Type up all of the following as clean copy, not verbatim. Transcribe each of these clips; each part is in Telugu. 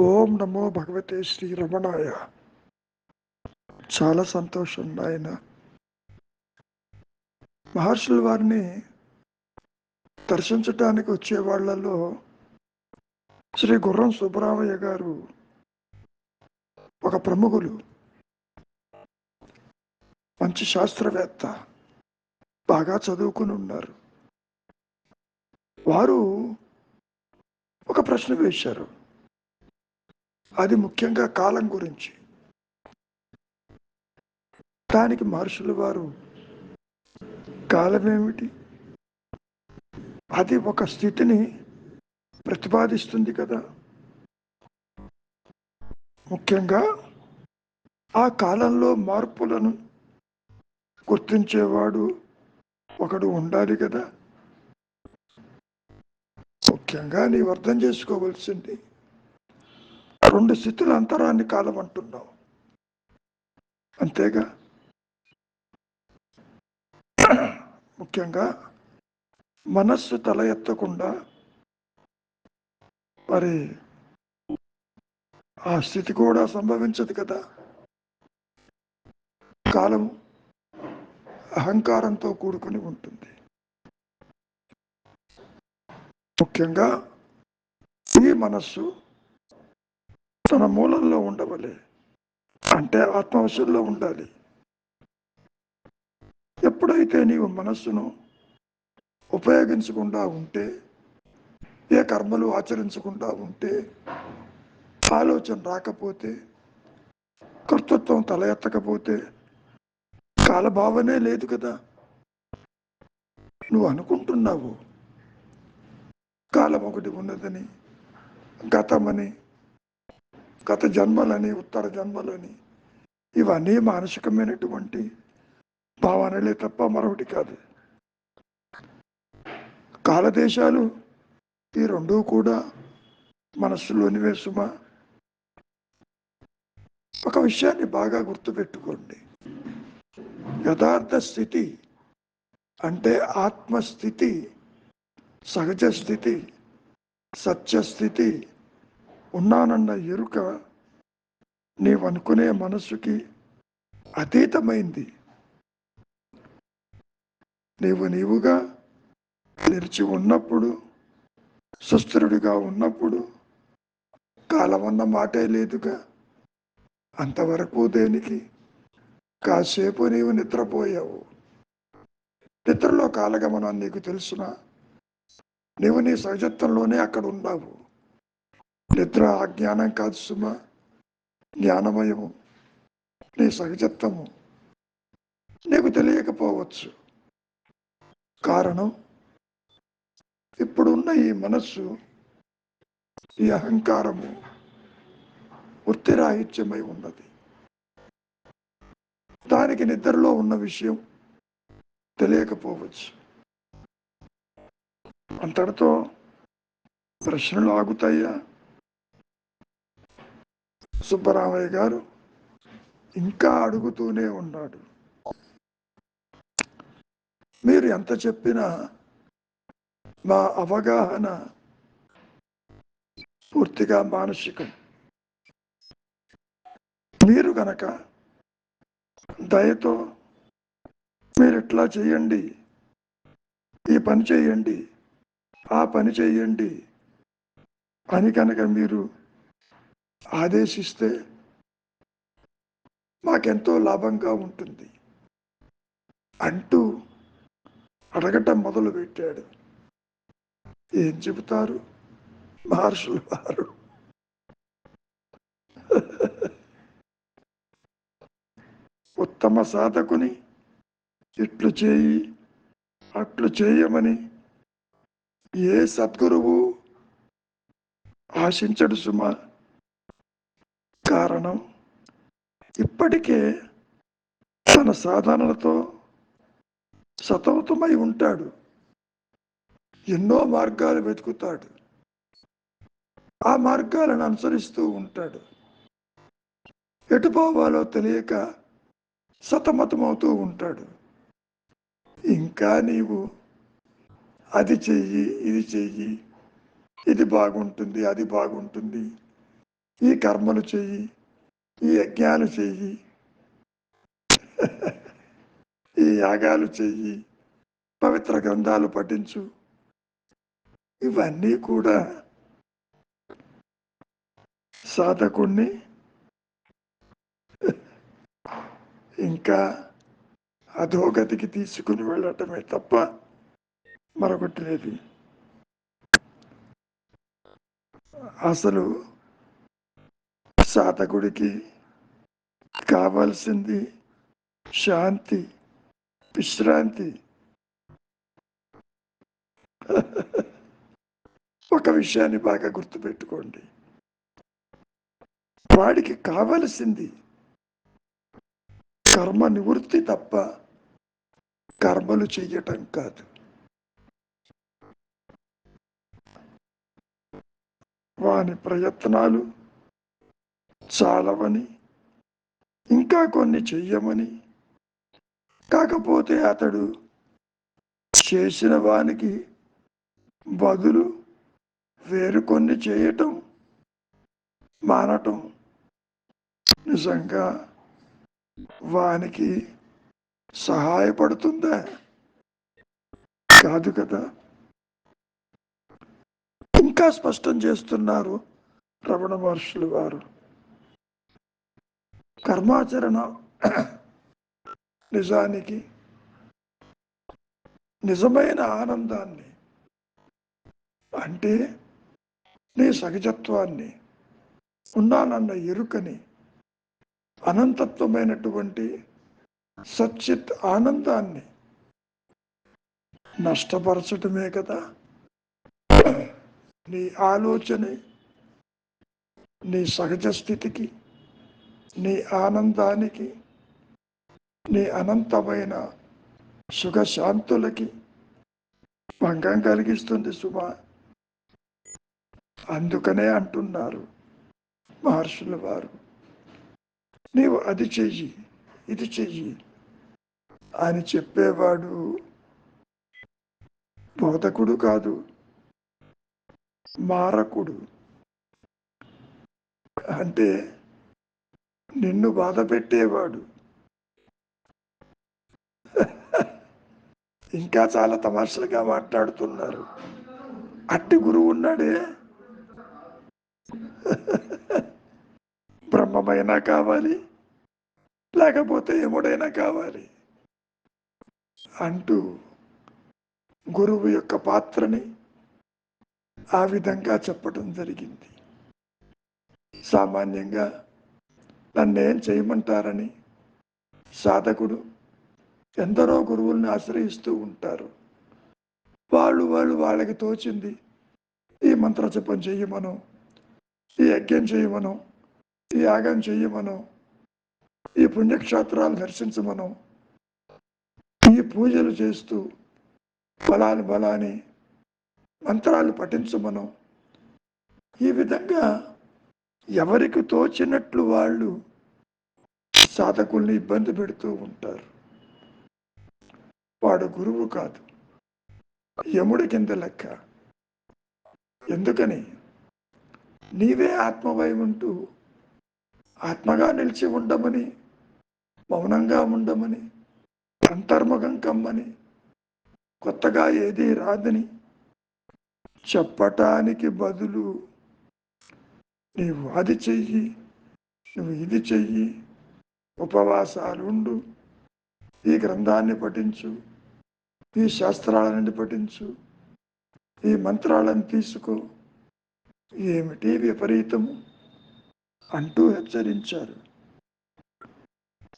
ఓం నమో భగవతే శ్రీ రమణాయ. చాలా సంతోషం నాయన. మహర్షుల వారిని దర్శించటానికి వచ్చే వాళ్లలో శ్రీ గుర్రం సుబ్బరామయ్య గారు ఒక ప్రముఖులు, మంచి శాస్త్రవేత్త, బాగా చదువుకుని ఉన్నారు. వారు ఒక ప్రశ్న వేశారు, అది ముఖ్యంగా కాలం గురించి. దానికి మహర్షుల వారు, కాలం ఏమిటి, అది ఒక స్థితిని ప్రతిపాదిస్తుంది కదా, ముఖ్యంగా ఆ కాలంలో మార్పులను గుర్తించేవాడు ఒకడు ఉండాలి కదా. ముఖ్యంగా నీవు అర్థం చేసుకోవలసింది, రెండు స్థితుల అంతరాన్ని కాలం అంటున్నావు, అంతేగా. ముఖ్యంగా మనస్సు తల ఎత్తకుండా మరి ఆ స్థితి కూడా సంభవించదు కదా. కాలం అహంకారంతో కూడుకుని ఉంటుంది. ముఖ్యంగా ఈ మనస్సు తన మూలంలో ఉండవలే, అంటే ఆత్మవశంలో ఉండాలి. ఎప్పుడైతే నీవు మనస్సును ఉపయోగించకుండా ఉంటే, ఏ కర్మలు ఆచరించకుండా ఉంటే, ఆలోచన రాకపోతే, కర్తృత్వం తల ఎత్తకపోతే కాలభావనే లేదు కదా. నువ్వు అనుకుంటున్నావు కాలం ఒకటి ఉన్నదని, గతమని, గత జన్మలని, ఉత్తర జన్మలని, ఇవన్నీ మానసికమైనటువంటి భావనలే తప్ప మరొకటి కాదు. కాలదేశాలు ఈ రెండూ కూడా మనస్సులోనివే సుమా. ఒక విషయాన్ని బాగా గుర్తుపెట్టుకోండి, యథార్థ స్థితి అంటే ఆత్మస్థితి, సహజ స్థితి, సత్యస్థితి ఉన్నానన్న ఎరుక నీవనుకునే మనస్సుకి అతీతమైంది. నీవుగా నిలిచి ఉన్నప్పుడు, సుస్థిరుడిగా ఉన్నప్పుడు కాలమన్న మాటే లేదుగా. అంతవరకు దేనికి? కాసేపు నీవు నిద్రపోయావు, నిద్రలో కాలగమనం నీకు తెలుసునా? నీవు నీ సహజత్వంలోనే అక్కడ ఉన్నావు. నిద్ర అజ్ఞానం కాదు సుమా, జ్ఞానమయము. నీ సహజత్వము నీకు తెలియకపోవచ్చు. కారణం, ఇప్పుడున్న ఈ మనస్సు, ఈ అహంకారము వృత్తిరాహిత్యమై ఉన్నది. దానికి నిద్రలో ఉన్న విషయం తెలియకపోవచ్చు. అంతటితో ప్రశ్నలు ఆగుతాయా? సుబ్బరామయ్య గారు ఇంకా అడుగుతూనే ఉన్నాడు. మీరు ఎంత చెప్పినా మా అవగాహన పూర్తిగా మానసికం. మీరు గనక దయతో మీరు ఇట్లా చేయండి, ఈ పని చేయండి, ఆ పని చేయండి అని కనుక మీరు ఆదేశిస్తే మాకెంతో లాభంగా ఉంటుంది అంటూ అడగటం మొదలు పెట్టాడు. ఏం చెబుతారు మహర్షులు వారు? ఉత్తమ సాధకుని ఇట్లు చేయి అట్లు చేయమని ఏ సద్గురువు ఆశించడు సుమా. కారణం, ఇప్పటికే తన సాధనలతో సతమతమై ఉంటాడు. ఎన్నో మార్గాలు వెతుకుతాడు, ఆ మార్గాలను అనుసరిస్తూ ఉంటాడు. ఎటు పోవాలో తెలియక సతమతమవుతూ ఉంటాడు. ఇంకా నీవు అది చెయ్యి, ఇది చెయ్యి, ఇది బాగుంటుంది, అది బాగుంటుంది, ఈ కర్మలు చెయ్యి, ఈ యజ్ఞాలు చెయ్యి, ఈ యాగాలు చెయ్యి, పవిత్ర గ్రంథాలు పఠించు. ఇవన్నీ కూడా సాధకుణ్ణి ఇంకా అధోగతికి తీసుకుని వెళ్ళటమే తప్ప మరొకటి లేదు. అసలు సాధకుడికి కావాల్సింది శాంతి, విశ్రాంతి. ఒక విషయాన్ని బాగా గుర్తుపెట్టుకోండి, వాడికి కావలసింది కర్మ నివృత్తి తప్ప కర్మలు చెయ్యటం కాదు. వాని ప్రయత్నాలు చాలవని, ఇంకా కొన్ని చెయ్యమని, కాకపోతే అతడు చేసిన వానికి బదులు వేరు కొన్ని చేయటం మానటం నిజంగా వానికి సహాయపడుతుందా? కాదు కదా. ఇంకా స్పష్టం చేస్తున్నారు రమణ మహర్షులు వారు. కర్మాచరణ నిజానికి నిజమైన ఆనందాన్ని, అంటే నీ సహజత్వాన్ని, ఉన్నానన్న ఎరుకని, అనంతత్వమైనటువంటి సచ్చిత్ ఆనందాన్ని నష్టపరచటమే కదా. నీ ఆలోచన నీ సహజ స్థితికి, నీ ఆనందానికి, నీ అనంతమైన సుఖశాంతులకి భంగం కలిగిస్తుంది సుమా. అందుకనే అంటున్నారు మహర్షుల వారు, నీవు అది చెయ్యి, ఇది చెయ్యి అని చెప్పేవాడు బోధకుడు కాదు, మారకుడు. అంటే నిన్ను బాధ పెట్టేవాడు. ఇంకా చాలా తమాషలుగా మాట్లాడుతున్నారు. అట్టి గురువు ఉన్నాడే, బ్రహ్మమైనా కావాలి, లేకపోతే ఎముడైనా కావాలి అంటూ గురువు యొక్క పాత్రని ఆ విధంగా చెప్పడం జరిగింది. సామాన్యంగా నన్నేం చేయమంటారని సాధకుడు ఎందరో గురువుల్ని ఆశ్రయిస్తూ ఉంటారు. వాళ్ళకి తోచింది ఈ మంత్ర జపం చెయ్యమనో, ఈ యజ్ఞం చేయమనో, ఈ యాగం చెయ్యమనో, ఈ పుణ్యక్షేత్రాలు దర్శించమనో, ఈ పూజలు చేస్తూ బలాని మంత్రాలు పఠించమనో, ఈ విధంగా ఎవరికి తోచినట్లు వాళ్ళు సాధకుల్ని ఇబ్బంది పెడుతూ ఉంటారు. వాడు గురువు కాదు, యముడి కింద లెక్క. ఎందుకని? నీవే ఆత్మవై ఉంటూ ఆత్మగా నిలిచి ఉండమని, మౌనంగా ఉండమని, అంతర్ముఖం కమ్మని, కొత్తగా ఏదీ రాదని చెప్పటానికి బదులు నీవు అది చెయ్యి, నువ్వు ఇది చెయ్యి, ఉపవాసాలుండు, ఈ గ్రంథాన్ని పఠించు, ఈ శాస్త్రాలను పఠించు, ఈ మంత్రాలను తీసుకో, ఏమిటి విపరీతము అంటూ హెచ్చరించారు.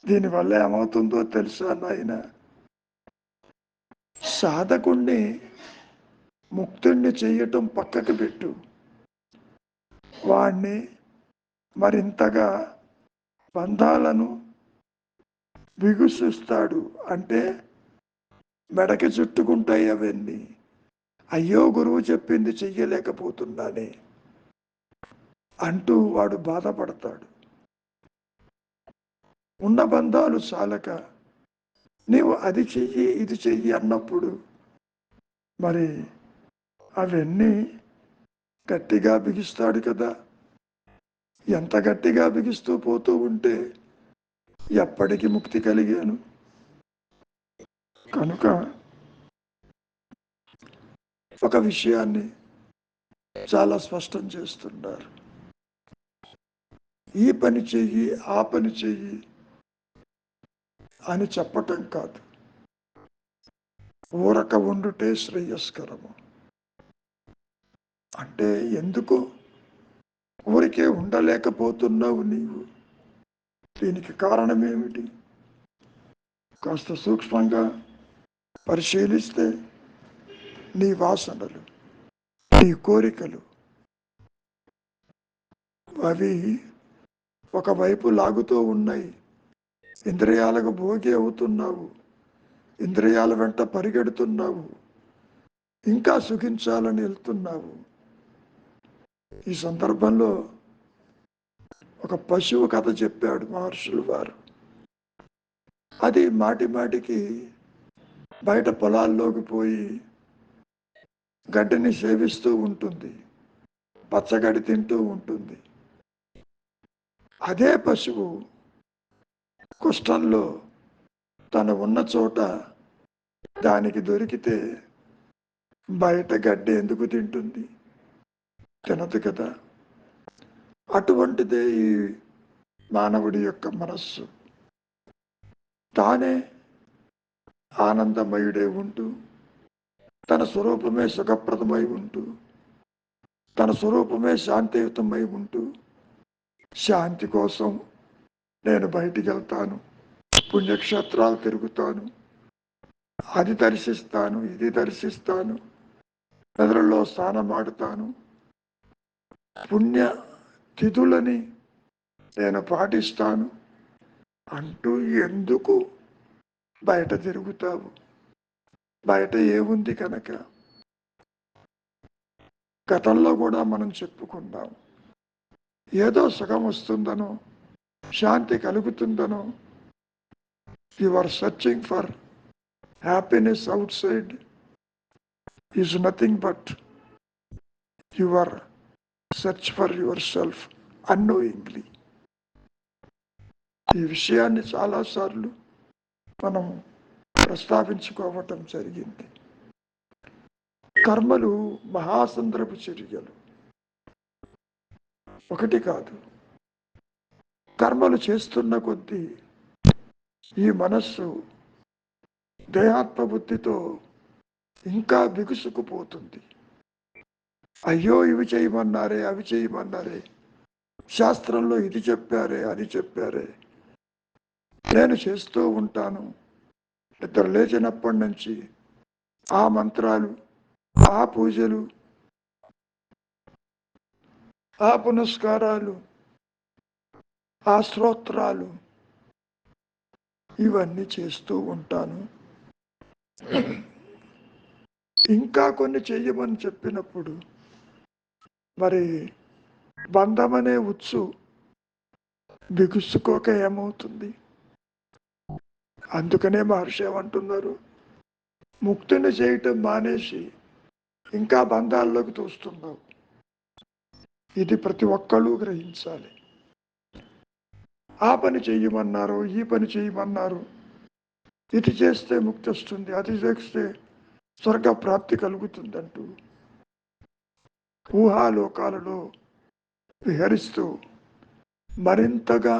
దీనివల్ల ఏమవుతుందో తెలుసా నాయన? సాధకుణ్ణి ముక్తుణ్ణి చెయ్యటం పక్కకు పెట్టు, వాణ్ణి మరింతగా బంధాలను బిగుసిస్తాడు. అంటే మెడకి చుట్టుకుంటాయి అవన్నీ. అయ్యో గురువు చెప్పింది చెయ్యలేకపోతున్నానే అంటూ వాడు బాధపడతాడు. ఉన్న బంధాలు చాలక నీవు అది చెయ్యి, ఇది చెయ్యి అన్నప్పుడు మరి అవన్నీ గట్టిగా బిగిస్తాడు కదా. ఎంత గట్టిగా బిగిస్తూ పోతూ ఉంటే ఎప్పటికీ ముక్తి కలిగాను. కనుక ఒక విషయాన్ని చాలా స్పష్టం చేస్తున్నారు. ఈ పని చెయ్యి, ఆ పని చెయ్యి అని చెప్పటం కాదు. ఊరక ఉండుటే శ్రేయస్కరము. అంటే ఎందుకు ఊరికే ఉండలేకపోతున్నావు నీవు? దీనికి కారణమేమిటి? కాస్త సూక్ష్మంగా పరిశీలిస్తే నీ వాసనలు, నీ కోరికలు, అవి ఒకవైపు లాగుతూ ఉన్నాయి. ఇంద్రియాలకు భోగి అవుతున్నావు, ఇంద్రియాల వెంట పరిగెడుతున్నావు, ఇంకా సుఖించాలని వెళ్తున్నావు. ఈ సందర్భంలో ఒక పశువు కథ చెప్పాడు మహర్షులు వారు. అది మాటి మాటికి బయట పొలాల్లోకి పోయి గడ్డిని సేవిస్తూ ఉంటుంది, పచ్చగడ్డి తింటూ ఉంటుంది. అదే పశువు కుష్టంలో తను ఉన్న చోట దానికి దొరికితే బయట గడ్డి ఎందుకు తింటుంది? తినదు కదా. అటువంటిదే ఈ మానవుడి యొక్క మనస్సు. తానే ఆనందమయుడే ఉంటూ, తన స్వరూపమే సుఖప్రదమై ఉంటూ, తన స్వరూపమే శాంతియుతమై ఉంటూ, శాంతి కోసం నేను బయటికి వెళ్తాను, పుణ్యక్షేత్రాలు తిరుగుతాను, అది దర్శిస్తాను, ఇది దర్శిస్తాను, నదులలో స్నానమాడుతాను, పుణ్య తిథులని నేను పాటిస్తాను అంటూ ఎందుకు బయట తిరుగుతావు? బయట ఏముంది కనుక? గతంలో కూడా మనం చెప్పుకుందాం, ఏదో సుఖం వస్తుందనో, శాంతి కలుగుతుందనో. You are searching for happiness outside is nothing but your search for your self annoyingly. ఈ విషయాన్ని చాలాసార్లు మనం ప్రస్తావించుకోవటం జరిగింది. కర్మలు మహాసంద్రపు చర్యలు, ఒకటి కాదు. కర్మలు చేస్తున్న కొద్దీ ఈ మనస్సు దేహాత్మ బుద్ధితో ఇంకా బిగుసుకుపోతుంది. అయ్యో ఇవి చేయమన్నారే, అవి చేయమన్నారే, శాస్త్రంలో ఇది చెప్పారే, అది చెప్పారే, నేను చేస్తూ ఉంటాను. నిద్ర లేచినప్పటి నుంచి ఆ మంత్రాలు, ఆ పూజలు, ఆ పునస్కారాలు, ఆ స్తోత్రాలు, ఇవన్నీ చేస్తూ ఉంటాను. ఇంకా కొన్ని చెయ్యమని చెప్పినప్పుడు మరి బంధమనే ఉచ్చు బిగుసుకోక ఏమవుతుంది? అందుకనే మహర్షి ఏమంటున్నారు, ముక్తిని చేయటం మానేసి ఇంకా బంధాల్లోకి తోస్తున్నావు. ఇది ప్రతి ఒక్కళ్ళు గ్రహించాలి. ఆ పని చెయ్యమన్నారు, ఈ పని చేయమన్నారు, ఇది చేస్తే ముక్తి వస్తుంది, అది చేస్తే స్వర్గ ప్రాప్తి కలుగుతుందంటూ ఊహాలోకాలలో విహరిస్తూ మరింతగా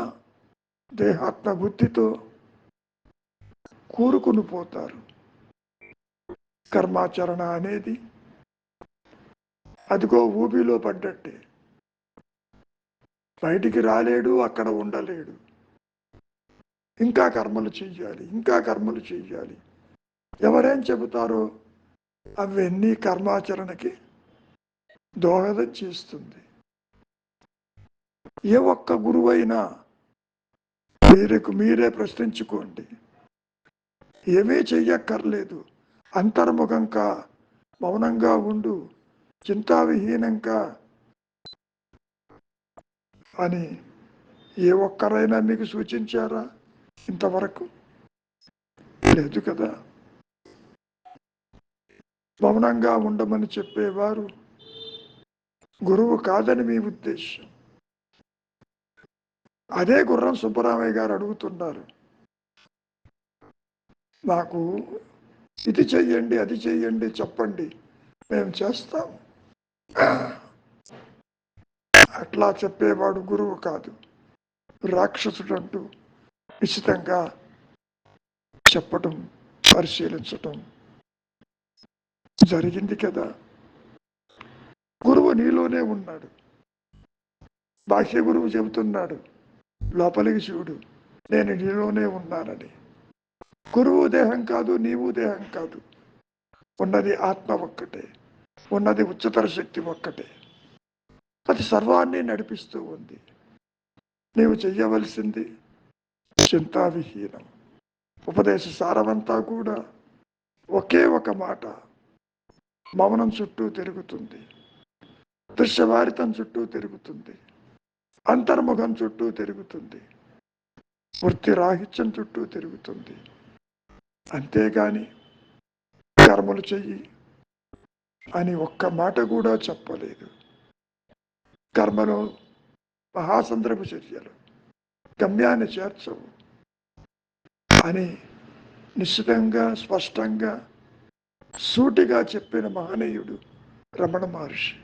దేహాత్మ బుద్ధితో కూరుకుని పోతారు. కర్మాచరణ అనేది అదిగో ఊబిలో పడ్డట్టే, బయటికి రాలేడు, అక్కడ ఉండలేడు. ఇంకా కర్మలు చెయ్యాలి, ఇంకా కర్మలు చెయ్యాలి. ఎవరేం చెబుతారో అవన్నీ కర్మాచరణకి దోహదం చేస్తుంది. ఏ ఒక్క గురువైనా మీరే ప్రశ్నించుకోండి. ఏమీ చెయ్యక్కర్లేదు, అంతర్ముఖంగా మౌనంగా ఉండు, చింతావిహీనంగా అని ఏ ఒక్కరైనా మీకు సూచించారా ఇంతవరకు? లేదు కదా. మౌనంగా ఉండమని చెప్పేవారు గురువు కాదని మీ ఉద్దేశం. అదే గుర్రం సుబ్బరామయ్య గారు అడుగుతున్నారు, నాకు ఇది చెయ్యండి, అది చెయ్యండి, చెప్పండి, మేము చేస్తాం. అట్లా చెప్పేవాడు గురువు కాదు, రాక్షసుడు అంటూ నిశ్చితంగా చెప్పటం, పరిశీలించటం జరిగింది కదా. గురువు నీలోనే ఉన్నాడు. బాహ్య గురువు చెబుతున్నాడు, లోపలికి చూడు, నేను నీలోనే ఉన్నానని. గురువు దేహం కాదు, నీవు దేహం కాదు. ఉన్నది ఆత్మ ఒక్కటే, ఉన్నది ఉच्चతర శక్తి ఒక్కటే. అది సర్వాన్ని నడిపిస్తూ ఉంది. నీవు చెయ్యవలసింది చింతావిహీనం. ఉపదేశ సారమంతా కూడా ఒకే ఒక మాట మౌనం చుట్టూ తిరుగుతుంది, దృశ్యవారితం చుట్టూ తిరుగుతుంది, అంతర్ముఖం చుట్టూ తిరుగుతుంది, వృత్తి రాహిత్యం చుట్టూ తిరుగుతుంది. అంతేగాని కర్మలు చెయ్యి అని ఒక్క మాట కూడా చెప్పలేదు. కర్మలు మహాసంద్రపు చర్యలు, గమ్యాన్ని చేర్చవు అని నిశ్చితంగా స్పష్టంగా సూటిగా చెప్పిన మహనీయుడు రమణ మహర్షి.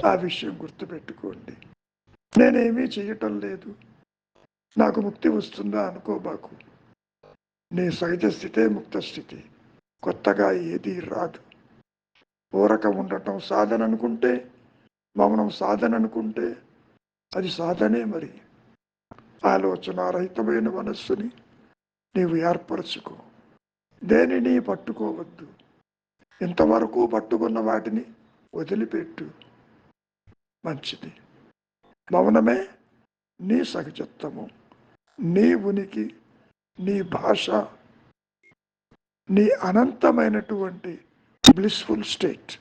ఆ విషయం గుర్తుపెట్టుకోండి. నేనేమీ చెయ్యటం లేదు, నాకు ముక్తి వస్తుందా అనుకోబాకు. నీ సహజ స్థితే ముక్త స్థితి, కొత్తగా ఏదీ రాదు. ఊరక ఉండటం సాధన అనుకుంటే, మౌనం సాధన అనుకుంటే అది సాధనే. మరి ఆలోచనారహితమైన మనస్సుని నీవు ఏర్పరచుకో, దేనిని పట్టుకోవద్దు. ఇంతవరకు పట్టుకున్న వాటిని వదిలిపెట్టు, మంచిది. మౌనమే నీ సహజత్వము, నీ ఉనికి, నీ భాష, నీ అనంతమైనటువంటి బ్లిస్ఫుల్ స్టేట్.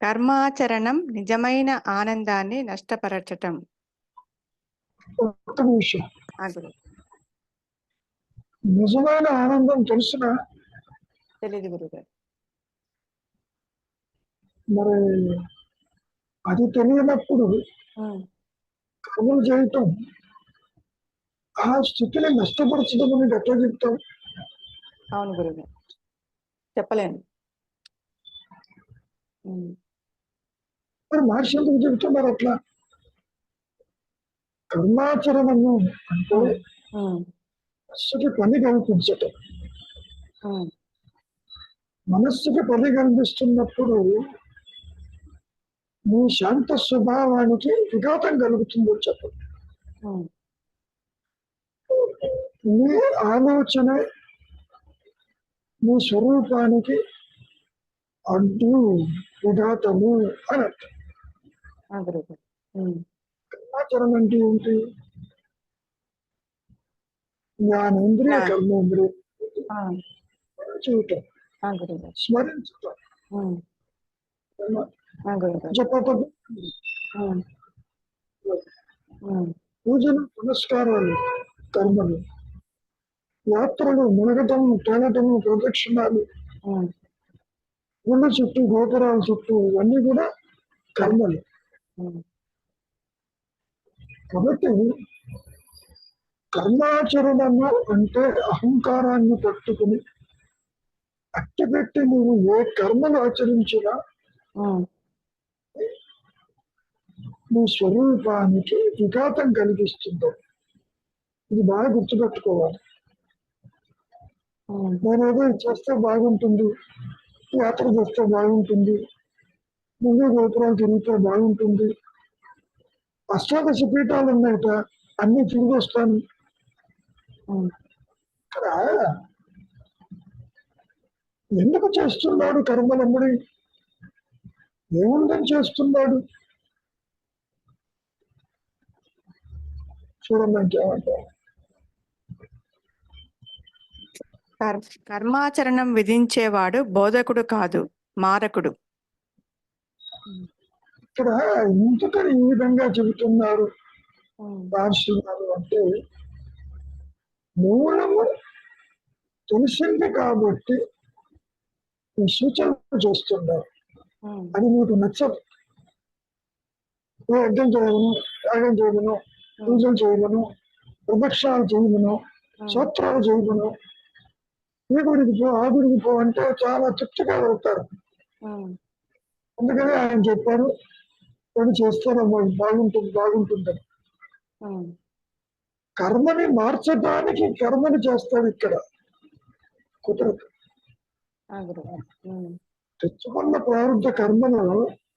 కర్మాచరణం నిజమైన ఆనందాన్ని నష్టపరచటం. నిజమైన ఆనందం తెలుసిన తెలియదు గురుగారు. మరి అది తెలియనప్పుడు కర్మలు చేయటం ఆ స్థితిని నష్టపరచడం అని ఎట్లా చెప్తాం? అవును గురుగారు, చెప్పలేను. మరి మహర్షి ఎందుకు చెబుతున్నారు అట్లా? కర్మాచరణము అంటే మనస్సుకి పని కల్పించటం. మనస్సుకి పని కల్పిస్తున్నప్పుడు నీ శాంత స్వభావానికి విఘాతం కలుగుతుందని చెప్పండి. నీ ఆలోచన నీ స్వరూపానికి అడ్డు, విఘాతము అని అర్థం. కర్మాచరణ అంటే ఏంటి? జ్ఞానేంద్రియ కర్మేంద్రియ చూడటం, స్మరించటం, జపటం, పూజలు, పునస్కారాలు, కర్మలు, యాత్రలు, మునగటము, తేలటము, ప్రదక్షిణాలు, గుళ్ళ చుట్టూ, గోపురాల చుట్టూ, ఇవన్నీ కూడా కర్మలు. కాబట్టి కర్మాచరణము అంటే అహంకారాన్ని పట్టుకుని అట్టపెట్టి నువ్వు ఏ కర్మలు ఆచరించినా నీ స్వరూపానికి విఘాతం కలిగిస్తుంది. ఇది బాగా గుర్తుపెట్టుకోవాలి. నేనేదో చేస్తే బాగుంటుంది, యాత్ర చేస్తే బాగుంటుంది, ముందు గోపురాలు తిరిగితే బాగుంటుంది, అష్టాదశ పీఠాలు ఉన్నాయట, అన్ని తిరిగి వస్తాను. ఇక్కడ ఎందుకు చేస్తున్నాడు కర్మలమ్మడి? ఏముందని చేస్తున్నాడు? చూడండి ఇంకేమంటారు. కర్మాచరణం విధించేవాడు బోధకుడు కాదు, మారకుడు. ఇక్కడ ఎందుకని ఈ విధంగా చెబుతున్నారు ఉమ్, రాస్తున్నారు అంటే, మూలము తెలిసింది కాబట్టి ఈ సూచనలు చేస్తున్నారు. ఉమ్, అది మీకు నచ్చదు. యజ్ఞం చేయమను, యాగం చేయమను, పూజలు చేయమను, ప్రదక్షిణాలు చేయమను, సూత్రాలు చేయమను, ఈ గుడికి పో ఆ గుడికి పో అంటే చాలా తృప్తిగా వెళ్తారు. ఉమ్, అందుకని ఆయన చెప్పారు, పని చేస్తారమ్మా, బాగుంటుందని. ఉమ్, కర్మని మార్చడానికి కర్మని చేస్తాడు ఇక్కడ, కుదరదు. ఆ గురుగారు. ఉమ్, తెచ్చుకున్న ప్రారంభ కర్మలో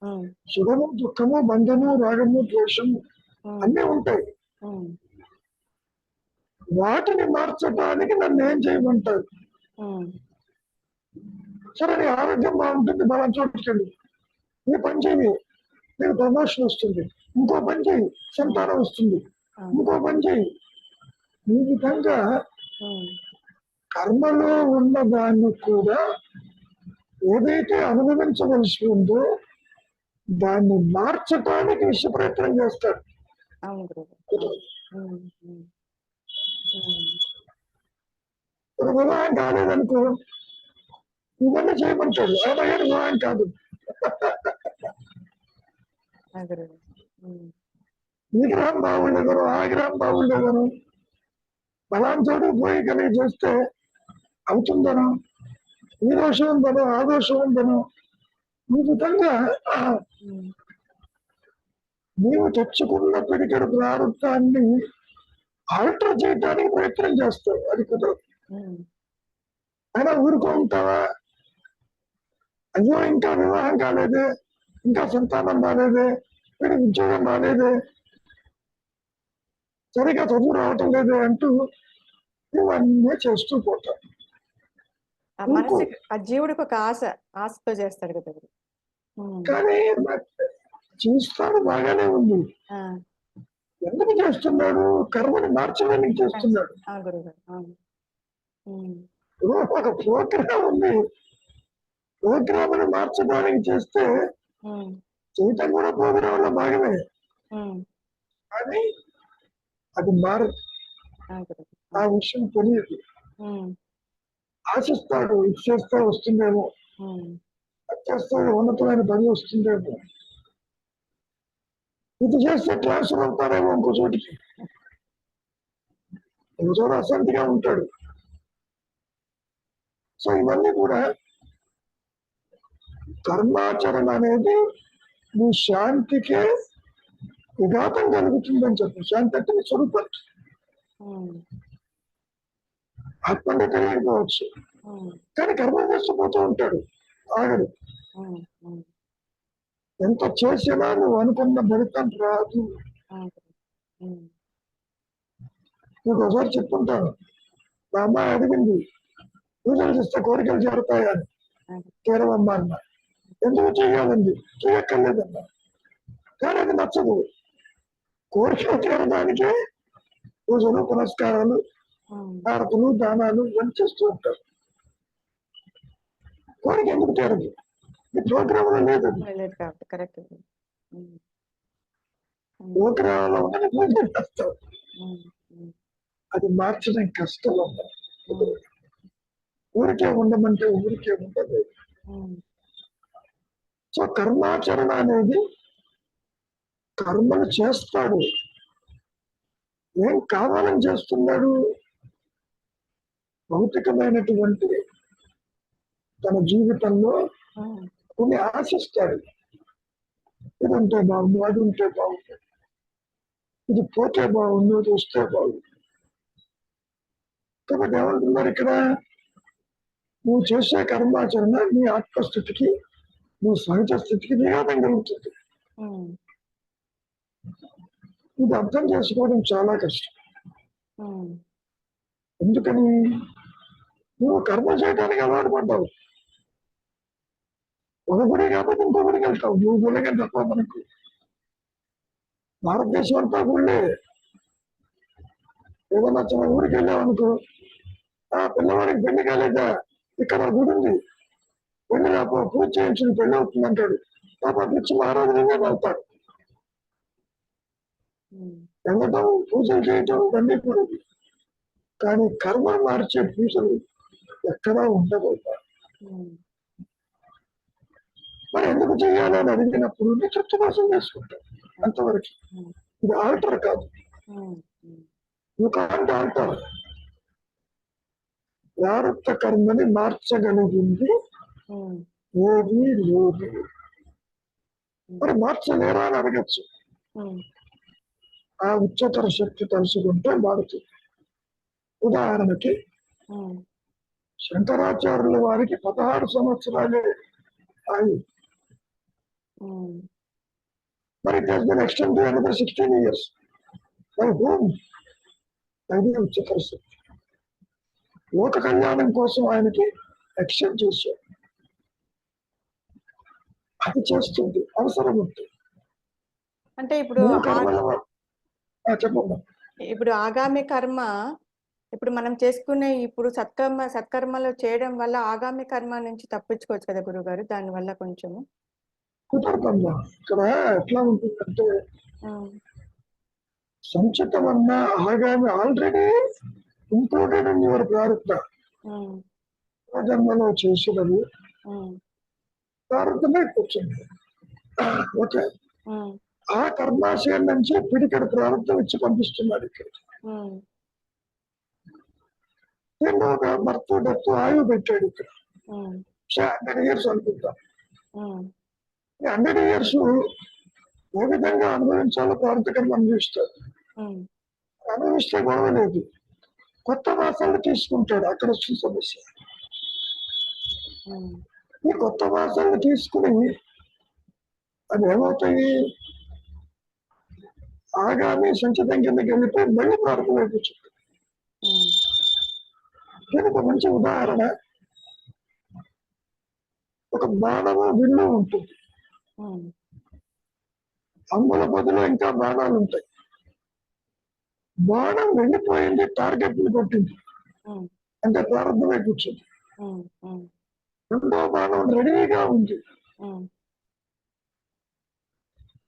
ఉమ్, సుఖము, దుఃఖము, బంధము, రాగము, ద్వేషము ఉమ్, అన్నీ ఉంటాయి. ఉమ్, వాటిని మార్చడానికి నన్ను ఏం చేయమంటారు? ఉమ్, సరే నీ ఆరోగ్యం బాగుంటుంది, బలం చోటుకెళ్ళి నీ పని చేయి, నీకు ప్రమోషన్ వస్తుంది, ఇంకో పని చేయి, సంతానం వస్తుంది, ఇంకో పని చేయి. ఈ విధంగా ఉమ్, కర్మలో ఉన్న దాన్ని కూడా ఏదైతే అనుభవించవలసి ఉందో దాన్ని మార్చడానికి విష ప్రయత్నం చేస్తాడు. అవును గురుగారు. ఉమ్, ఉమ్, ఉమ్, ఒక వివాహం కాలేదనుకో, ఇవన్నీ చేయమంటాడు. ఆయన వివాహం కాదు, ఆ గురుగారు. ఉమ్, ఈ గ్రామం బాగుండేదను, ఆ గ్రామం బాగుండేదను, బలాన్ చోటు పోయి కలిగి చేస్తే అవుతుందను, ఈ దోషం ఉందను, ఆ దోషం ఉందను. ఈ విధంగా ఉమ్, నీవు తెచ్చుకున్న పిడికెడు ప్రారంభాన్ని ఆల్టర్ చేయడానికి ప్రయత్నం చేస్తావు. అది కుదరదు. ఉమ్, అయినా ఊరుకో ఉంటావా? అయ్యో ఇంకా వివాహం కాలేదే, ఇంకా సంతానం రాలేదే, వీడికి ఉద్యోగం రాలేదే, సరిగా చదువు రావటం లేదే అంటూ నువ్వన్నీ చేస్తూ పోతావు. ఆ మనసుకి, ఆ జీవుడికి ఒక ఆశతో చేస్తాడు కదా గురు. ఉమ్, కానీ చూస్తాడు బాగానే ఉంది. ఆ, ఎందుకు చేస్తున్నాడు? కర్మని మార్చడానికి చేస్తున్నాడు. ఆ గురుగారు. అవును. ఉమ్, ఒక ప్రోగ్రామ్ ఉంది, ప్రోగ్రామ్ మార్చడానికి చేస్తే ఉమ్, చేయటం కూడా ప్రోగ్రామ్ లో భాగమే, ఉమ్, కానీ అది మారదు. ఆ గురుగారు. ఆ విషయం తెలియదు. ఉమ్, ఆశిస్తాడు, ఇది చేస్తే వస్తుందేమో, ఉమ్, అది చేస్తే ఉన్నతమైన పని వస్తుందేమో, ఇది చేస్తే ట్రాన్స్ఫర్ అవుతారేమో ఇంకో చోటికి, ఇంకో చోట అశాంతిగా ఉంటాడు. సో ఇవన్నీ కూడా కర్మాచరణ అనేది నీ శాంతికే విఘాతం కలుగుతుందని చెప్పు. శాంతి అంటే నీ స్వరూపం. ఉమ్, ఆత్మనే తెలియకపోవచ్చు, ఉమ్, కానీ కర్మ చేస్తూ పోతూ ఉంటాడు, ఆగడు. ఉమ్, ఉమ్, ఎంత చేసినా నువ్వు అనుకున్న ఫలితం రాదు. ఆ గురుగారు. ఉమ్, నీకు ఒకసారి చెప్పుకుంటాను, మా అమ్మాయి అడిగింది పూజలు చేస్తే కోరికలు చేరుతాయని, తీరవమ్మా అన్న. ఎందుకు చేయాలండి? చేయక్కర్లేదన్నా. కానీ అది నచ్చదు. కోరికలు తీరడానికే పూజలు, పునస్కారాలు, ఉమ్, హారతులు, దానాలు ఇవన్నీ చేస్తూ ఉంటారు. కోరిక ఎందుకు తీరదు? ఈ ప్రోగ్రామ్ లో లేదు. లేదు కాబట్టి కరెక్ట్. ఉమ్, ఉమ్, ప్రోగ్రామ్ లో ఉన్నది పూజలు చేస్తావు. ఉమ్, ఉమ్, అది మార్చడం కష్టం. ఉమ్, ఊరికే ఉండమంటే ఊరికే ఉండదు. ఉమ్, సో కర్మాచరణ అనేది కర్మలు చేస్తాడు. ఏం కావాలని చేస్తున్నాడు? భౌతికమైనటువంటి తన జీవితంలో ఉమ్, కొన్ని ఆశిస్తాడు. ఇది ఉంటే బాగుండు, అది ఉంటే బాగుండు, ఇది పోతే బాగుండు, అది వస్తే బాగుండు. కాబట్టి ఏమంటున్నారు ఇక్కడ? నువ్వు చేసే కర్మాచరణ నీ ఆత్మస్థితికి, నీ సహజ స్థితికి విఘాతం కలుగుతుంది. ఉమ్, ఇది అర్థం చేసుకోవడం చాలా కష్టం. ఉమ్, ఎందుకని? నువ్వు కర్మ చేయడానికి అలవాటు పడ్డావు. ఒక గుడి కాకపోతే ఇంకో గుడికి వెళ్తావు. నువ్వు గుడిగా తప్ప మనకు భారతదేశం అంతా గుళ్ళే. ఏదన్నా చిన్న ఊరికి వెళ్ళామనుకో, ఆ పిల్లవాడికి పెళ్లి కాలేదా, ఇక్కడ గుడి ఉంది, పెళ్లి రాపో పూజ చేయించుకుని పెళ్లి అవుతుంది అంటాడు. కాబట్టి ఇచ్చి ఆరాధనగా వెళ్తాడు. వెళ్ళటం, పూజలు చేయటం ఇవన్నీ కూడా. కానీ కర్మ మార్చే పూజలు ఎక్కడా ఉండవు. మరి ఎందుకు చేయాలని అడిగినప్పుడు నేను చెప్తు కోసం చేసుకుంటాను అంతవరకు. ఇది ఆల్టర్ కాదు, నువ్వు కాంటే ఆల్టర్. ప్రారంభ కర్మని మార్చగలిగింది ఏది లేదు. మరి మార్చలేరా అని అడగచ్చు. ఆ ఉच्चతర శక్తి తెలుసుకుంటే మారుతుంది. ఉదాహరణకి శంకరాచార్యుల వారికి 16 సంవత్సరాలే ఆయువు. మరి it has been extended another 16 years. By whom? అది ఉच्चతర శక్తి. లోక కళ్యాణం కోసం ఆయనకి ఎక్స్టెండ్ చేశారు. అది చేస్తుంది, అవసరం ఉంటుంది. అంటే ఇప్పుడు చెప్పమ్మా. ఇప్పుడు ఆగామి కర్మ, ఇప్పుడు మనం చేసుకునే ఇప్పుడు సత్కర్మలు చేయడం వల్ల ఆగామి కర్మ నుంచి తప్పించుకోవచ్చు కదా గురుగారు, దాని వల్ల కొంచెము కుదరదమ్మా. ఇక్కడ ఎట్లా ఉంటుందంటే సంచితం అన్న ఆగామి ఆల్రెడీ ఇంక్లూడెడ్ ఇన్ యువర్ ప్రారంభ. జన్మలో చేసినవి ప్రారంభమే కూర్చుంది. ఓకే, ఆ కర్మాశయం నుంచి పిడికడ ప్రారంభం ఇచ్చి పంపిస్తున్నాడు ఇక్కడ. ఒక భర్త డెత్ ఆయువు పెట్టాడు ఇక్కడ. 100 years అనుకుంటాం. 100 years ఏ విధంగా అనుభవించాలో ప్రారంభకర్మ అనుభవిస్తాడు. అనుభవిస్తే గొడవ లేదు. కొత్త వాసాలు తీసుకుంటాడు, అక్కడ వచ్చిన సమస్య. ఈ కొత్త వాసాలు తీసుకుని అది ఏమవుతాయి, ఆగామి సంచితం కిందకి వెళ్ళిపోయి మళ్ళీ ప్రారంభం అయిపోతుంది. దీనికి ఒక మంచి ఉదాహరణ, ఒక బాణము విల్లు ఉంటుంది, అంగుల బదులు ఇంకా బాణాలు ఉంటాయి. బాణం వెళ్ళిపోయింది, టార్గెట్ ని కొట్టింది అంటే ప్రారంభమై కూర్చుంది. రెండో బాణం రెడీగా ఉంది,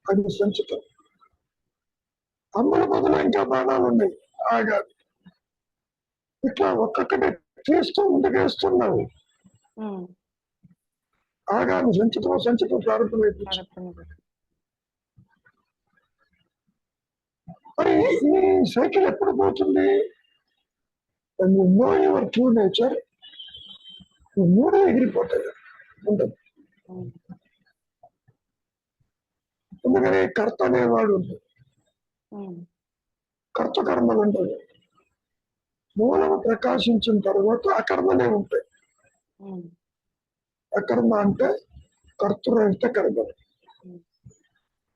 అది సంచితం. అంగుల బదులు ఇంకా బాణాలు ఉన్నాయి, ఆగాలి. ఇట్లా ఒక్కొక్కటి చేస్తూ ముందుకేస్తున్నావు. ఆగామి సంచితం ప్రారంభమై కూర్చుంది. మరి ఈ సైకిల్ ఎప్పుడు పోతుంది? నో యువర్ ట్రూ నేచర్, మూడు ఎగిరిపోతాయి ఉంటుంది. ఎందుకని కర్త అనేవాడు ఉంటుంది, కర్త కర్మలు ఉంటుంది. మూలము ప్రకాశించిన తర్వాత అకర్మలే ఉంటాయి. అకర్మ అంటే కర్తృరహిత కర్మలు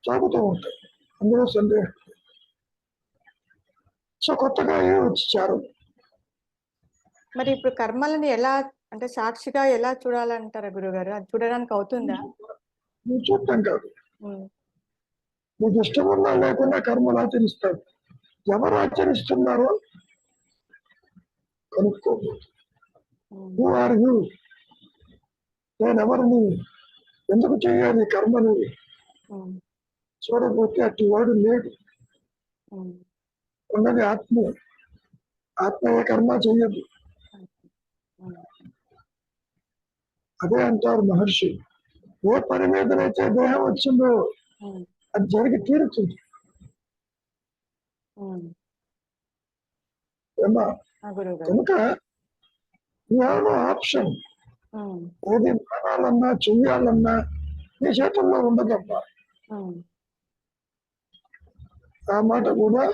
సాగుతూ ఉంటాయి, అందులో సందేహం. సో కొత్తగా వచ్చారు. మరి ఇప్పుడు కర్మలని ఎలా అంటే సాక్షిగా ఎలా చూడాలంటారా గురుగారు? అది చూడడానికి అవుతుందా? నువ్వు చూడటం కాదు, నీకు ఇష్టం ఉన్నా లేకుండా కర్మలు ఆచరిస్తాడు. ఎవరు ఆచరిస్తున్నారో కనుక్కోబోదు. Who are you? నేను ఎవరిని, ఎందుకు చేయాలి కర్మని చూడబోతే అట్టి వాడు లేడు. ఉన్నది ఆత్మే, ఆత్మయే కర్మ చెయ్యదు. అదే అంటారు మహర్షి, ఏ పని మీదనైతే దేహం వచ్చిందో అది జరిగి తీరుతుంది. కనుక ఆప్షన్ ఏది మానాలన్నా చెయ్యాలన్నా నీ చేతుల్లో ఉండదమ్మా. ఆ మాట కూడా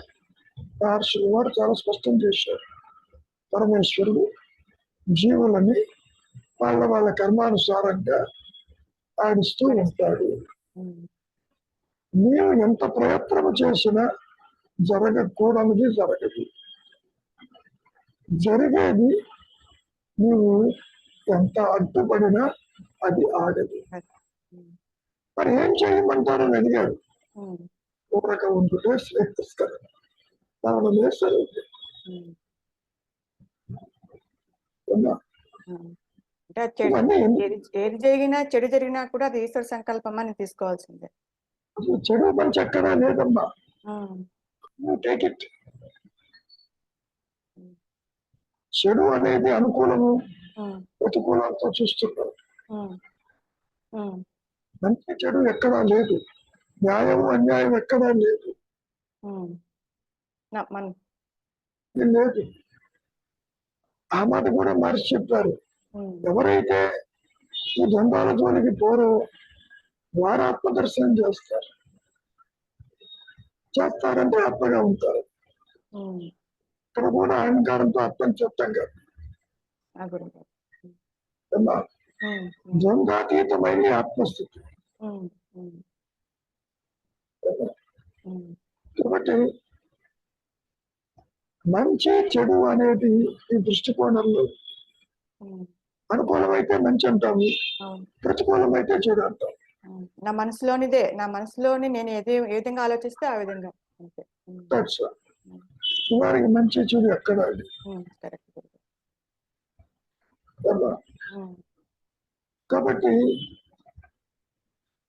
మహర్షులు వారు చాలా స్పష్టం చేశారు. పరమేశ్వరుడు జీవులని వాళ్ళ కర్మానుసారంగా ఆడిస్తూ ఉంటాడు. నీవు ఎంత ప్రయత్నం చేసినా జరగకూడనిది జరగదు, జరిగేది నీవు ఎంత అడ్డుపడినా అది ఆగదు. మరి ఏం చేయమంటారని అడిగాడు. ఊరక ఉంటుంటే శ్రేయస్కరం, దానిలో సరే ఉమ్, ఏమ్మా? ఉమ్. అంటే అది చెడు ఇవన్నీ ఏది జరిగినా చెడు జరిగినా కూడా అది ఈశ్వర సంకల్పం అని తీసుకోవాల్సిందే. అసలు చెడు మంచి ఎక్కడా లేదమ్మా. ఉమ్, నువ్వు టేక్ ఇట్. ఉమ్, చెడు అనేది అనుకూలము ఉమ్, ప్రతికూలంతో చూస్తున్నారు. ఉమ్, ఉమ్, మంచి చెడు ఎక్కడా లేదు, న్యాయము అన్యాయం ఎక్కడా లేదు. ఉమ్. మన ఇది లేదు. ఆ మాట కూడా మనిషి చెప్పారు. ఉమ్, ఎవరైతే ఈ ద్వంద్వాల జోలికి పోరో వారు ఆత్మదర్శనం చేస్తారంటే ఆత్మగా ఉంటారు. ఉమ్, ఇక్కడ కూడా అహంకారంతో ఆత్మని చెప్తాం కదా. ఆ గురుగారు. ఏమ్మా? ఉమ్, ఉమ్, ద్వంద్వాతీతమైన ఆత్మస్థితి. ఉమ్, ఉమ్, ఉమ్, కాబట్టి మంచి చెడు అనేది ఈ దృష్టికోణంలో ఉమ్. అనుకూలమైతే మంచి అంటాము, అవును. ప్రతికూలమైతే చెడు అంటాం. నా మనసులోని నేను ఏ విధంగా ఆలోచిస్తే ఆ విధంగా అంతే. That's all. వారికి మంచి చెడు ఎక్కడ అది. కరెక్ట్. ఏమ్మా? కాబట్టి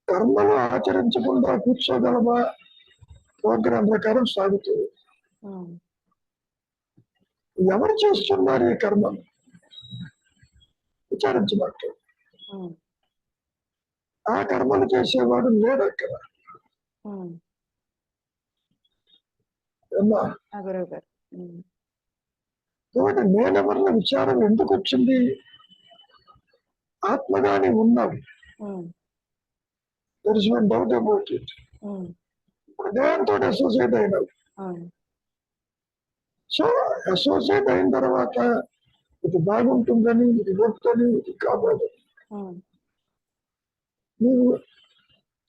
కర్మలు ఆచరించకుండా కూర్చోగలమా? ప్రోగ్రాం ప్రకారం సాగుతుంది. ఎవరు చేస్తున్నారు ఈ కర్మను విచారించబట్టు. ఆ కర్మలు చేసేవాడు లేడు అక్కడ. ఏమ్మా? కాబట్టి నేనెవరిన విచారం ఎందుకు వచ్చింది? ఆత్మగానే ఉన్నావు. There is no doubt about it. ఇప్పుడు దేంతో అసోసియేట్ అయినావు. సో అసోసియేట్ అయిన తర్వాత ఇది బాగుంటుందని, ఇది వద్దని, ఇది కావాలి, నీవు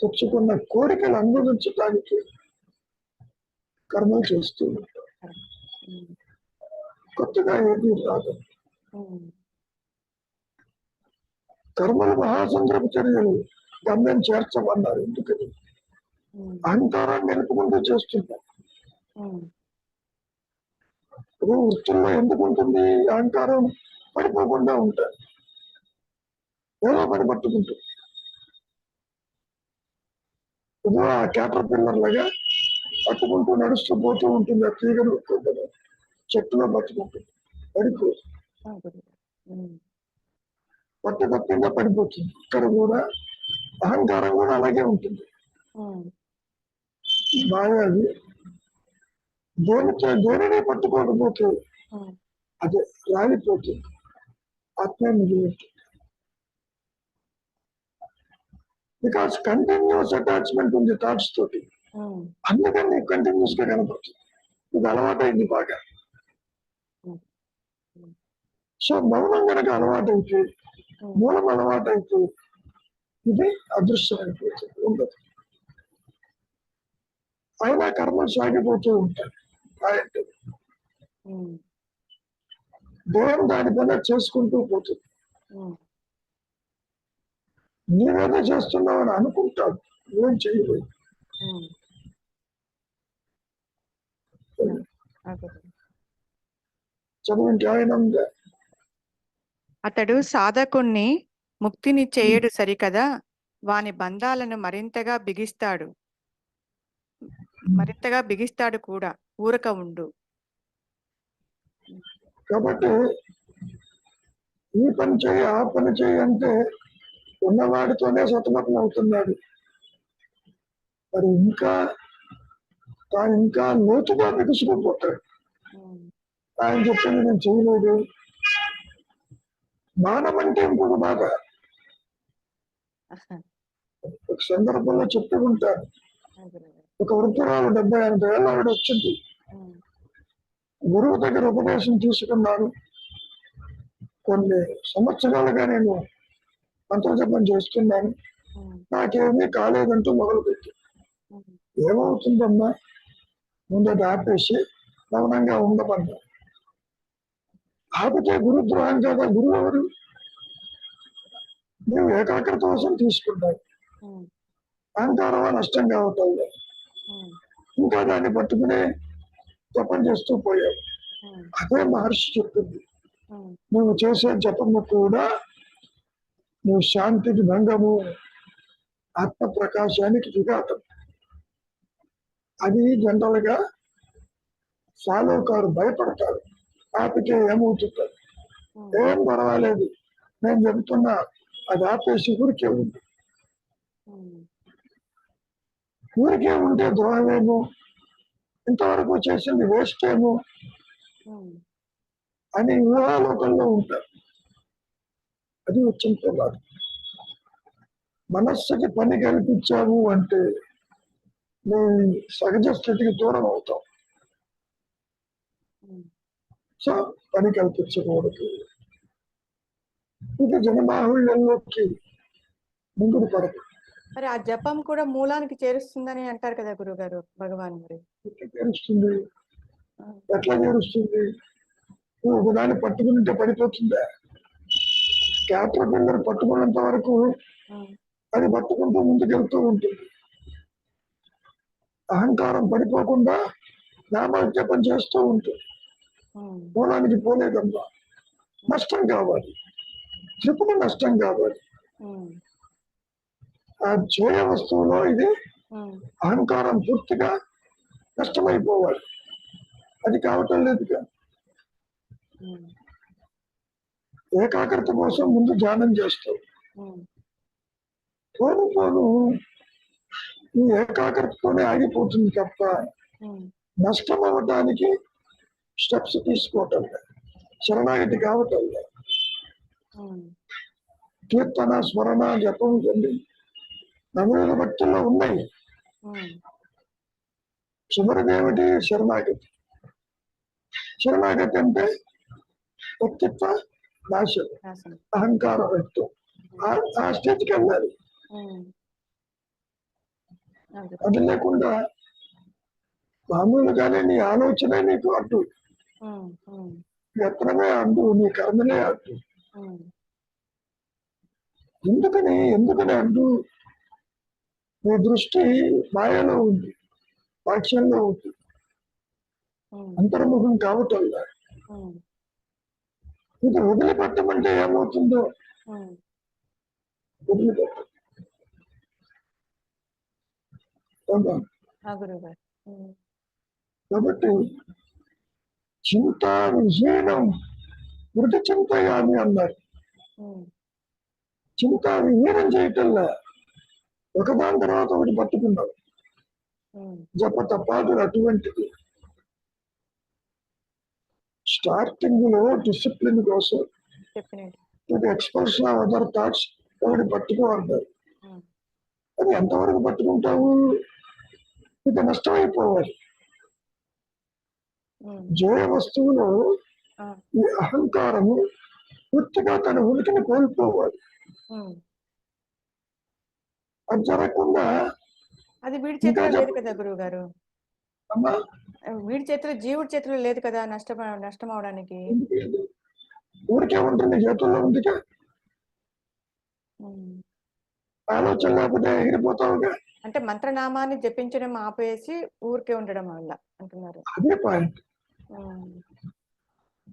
తెచ్చుకున్న కోరికలు అనుభవించడానికి కర్మలు చేస్తూ ఉంటావు. కొత్తగా ఏది రాదు. కర్మలు మహాసంద్రపు చర్యలు గమ్యం చేర్చమన్నారు. ఎందుకని? అహంకారాన్ని నిలుపుకుంటూ చేస్తున్నాం. వృత్తుల్లో ఎందుకు ఉంటుంది అహంకారం? పడిపోకుండా ఉంటాయి, ఏదో పడిపట్టుకుంటుంది. ఏదో ఆ క్యాటర్ పిల్లర్ లాగా పట్టుకుంటూ నడుస్తూ పోతూ ఉంటుంది. ఆ తీగలు చెట్టులో పట్టుకుంటుంది, పడిపో పట్టుదప్పంగా పడిపోతుంది. ఇక్కడ కూడా అహంకారం కూడా అలాగే ఉంటుంది. బాగా అది దేనిని పట్టుకోకపోతే అది రాలిపోతుంది, ఆత్మ మిగిలిపోతుంది. బికాస్ కంటిన్యూస్ అటాచ్మెంట్ ఉంది థాట్స్ తోటి, అందుకని నీకు కంటిన్యూస్ గా కనపడుతుంది. ఇది అలవాటైంది బాగా. సో మౌనం కనుక అలవాటైతే, మూలం అలవాటైతే ఇది అదృశ్యం అయిపోతుంది, ఉండదు. అయినా కర్మలు సాగిపోతూ ఉంటాయి. దేవం దాని పని చేసుకుంటూ పోతుంది. నీవేదో చేస్తున్నావు అని అనుకుంటావు, ఏం చేయలేదు. చదువుంటే ఆయన అతడు సాధకుణ్ణి ముక్తిని చేయడు సరికదా, వాని బంధాలను మరింతగా బిగిస్తాడు కూడా, ఊరక ఉండు. కాబట్టి ఈ పని చేయి, ఆ పని చేయి అంటే ఉన్నవాడితోనే సతమతం అవుతున్నాడు. మరి ఇంకా లోతుగా బిగుసుకుపోతాడు. ఆయన చెప్పింది నేను చేయలేదు. మానం అంటే ఇంకొక బాధ. ఒక సందర్భంలో చెప్తూ ఉంటారు, ఒక వృద్ధురాలు 70-80 ఏళ్ళ ఆవిడ వచ్చింది. గురువు దగ్గర ఉపదేశం తీసుకున్నాను, కొన్ని సంవత్సరాలుగా నేను మంత్రజపం చేస్తున్నాను, నాకేమీ కాలేదంటూ మొదలుపెట్టి. ఏమవుతుందమ్మా, ముందట ఆపేసి మౌనంగా ఉండమన్నా. ఆపితే గురుద్రోహం కదా. గురువు ఎవరు? నువ్వు ఏకాగ్రత కోసం తీసుకున్నావు, అహంకారమా నష్టం కావటం, ఇంకా దాన్ని పట్టుకునే తపం చేస్తూ పోయావు. అదే మహర్షి చెప్పింది. ఉమ్, నువ్వు చేసే జపము కూడా నువ్వు శాంతికి భంగము, ఆత్మ ప్రకాశానికి విఘాతం. అది జనరల్ గా ఫాలోకారు భయపడతారు. ఆపితే ఏమవుతుంది, ఉమ్, ఏం పర్వాలేదు నేను చెబుతున్నా, అది ఆపేసి ఊరికే ఉంది. ఉమ్, ఊరికే ఉంటే ద్రోహమేమో, ఇంతవరకు చేసింది వేస్ట్ ఏమో ఉమ్, అని ఊహాలోకంలో ఉంటారు. అది వచ్చిన తర్వాత మనస్సుకి పని కల్పించావు అంటే నీ సహజ స్థితికి దూరం అవుతావు. ఉమ్. సో పని కల్పించకూడదు. ఇది జనబాహుళ్యంలోకి ముందుకు పడదు. మరి ఆ జపం కూడా మూలానికి చేరుస్తుందని అంటారు కదా గురుగారు భగవాన్ మరి. ఎట్లా చేరుస్తుంది? ఉమ్, ఎట్లా చేరుస్తుంది? నువ్వు ఒకదాన్ని పట్టుకుంటే పడిపోతుందా? క్యాటర్ పిల్లలు పట్టుకున్నంత వరకు ఉమ్, అది పట్టుకుంటూ ముందుకెళ్తూ ఉంటుంది. అహంకారం పడిపోకుండా నామజపం చేస్తూ ఉంటుంది. ఉమ్, మూలానికి పోలేదమ్మా. నష్టం కావాలి, త్రిపుణ నష్టం కావాలి. ఉమ్, ఆ జయ వస్తువులో ఇది ఉమ్, అహంకారం పూర్తిగా నష్టమైపోవాలి. అది కావటం లేదుగా. ఉమ్, ఏకాగ్రత కోసం ముందు ధ్యానం చేస్తావు. ఉమ్, పోను పోను ఈ ఏకాగ్రతతోనే ఆగిపోతుంది తప్ప ఉమ్, నష్టం అవ్వడానికి స్టెప్స్ తీసుకోవటం లేదు, శరణాగతి కావటం లేదు. ఉమ్, కీర్తన, స్మరణ, జపం వెళ్ళి నవీన భక్తుల్లో ఉన్నాయి. ఉమ్, చివరిదేమిటి? శరణాగతి. శరణాగతి అంటే వ్యక్తిత్వ నాశం, రాసం. అహంకార వ్యక్తం. ఆ స్టేజ్కి వెళ్ళాలి. ఉమ్, అది. అది లేకుండా మామూలుగానే నీ ఆలోచనే నీకు అడ్డు, ఉమ్, ఉమ్, యత్నమే అడ్డు, నీ కర్మలే అడ్డు. ఉమ్, ఎందుకని అడ్డు? నీ దృష్టి మాయలో ఉంది, వాక్యంలో ఉంది, ఉమ్, అంతర్ముఖం కావటం లేదు. ఉమ్, ఇది వదిలిపెట్టమంటే ఏమవుతుందో ఉమ్, వదిలిపెట్ట. ఆ గురుగారు. ఉమ్, కాబట్టి చింత విహీనం మృతి చింతయామి అన్నారు. ఉమ్, చింత విహీనం చేయటంలా ఒకదాని తర్వాత ఒకటి పట్టుకున్నావు. ఉమ్, జప తపాదులు అటువంటిది. స్టార్టింగ్ లో డిసిప్లిన్ కోసం చెప్పినట్టు. ఇది ఎక్స్ప్రెషన్ ఆఫ్ అదర్ థాట్స్ ఒకటి పట్టుకోవాలి. ఉమ్, అది ఎంతవరకు పట్టుకుంటావు? ఇది నష్టమైపోవాలి. ఉమ్, జయ వస్తువులో ఆ, ఈ అహంకారము పూర్తిగా తన ఉనికిని కోల్పోవాలి. ఉమ్. అది జరగకుండా అది వీడి ఇంకా చేతిలో లేదు కదా గురువు గారు. అమ్మా వీడి చేతిలో, జీవుడి చేతిలో లేదు కదా నష్టం అవడానికి. ఎందుకు లేదు? ఊరికే ఉంటుంది, చేతుల్లో ఉందిగా. ఉమ్. ఆలోచన లేకపోతే ఎగిరిపోతావుగా. అంటే మంత్రనామాన్ని జపించడం ఆపేసి ఊరికే ఉండడం వల్ల అంటున్నారు. అదే పాయింట్. ఉమ్,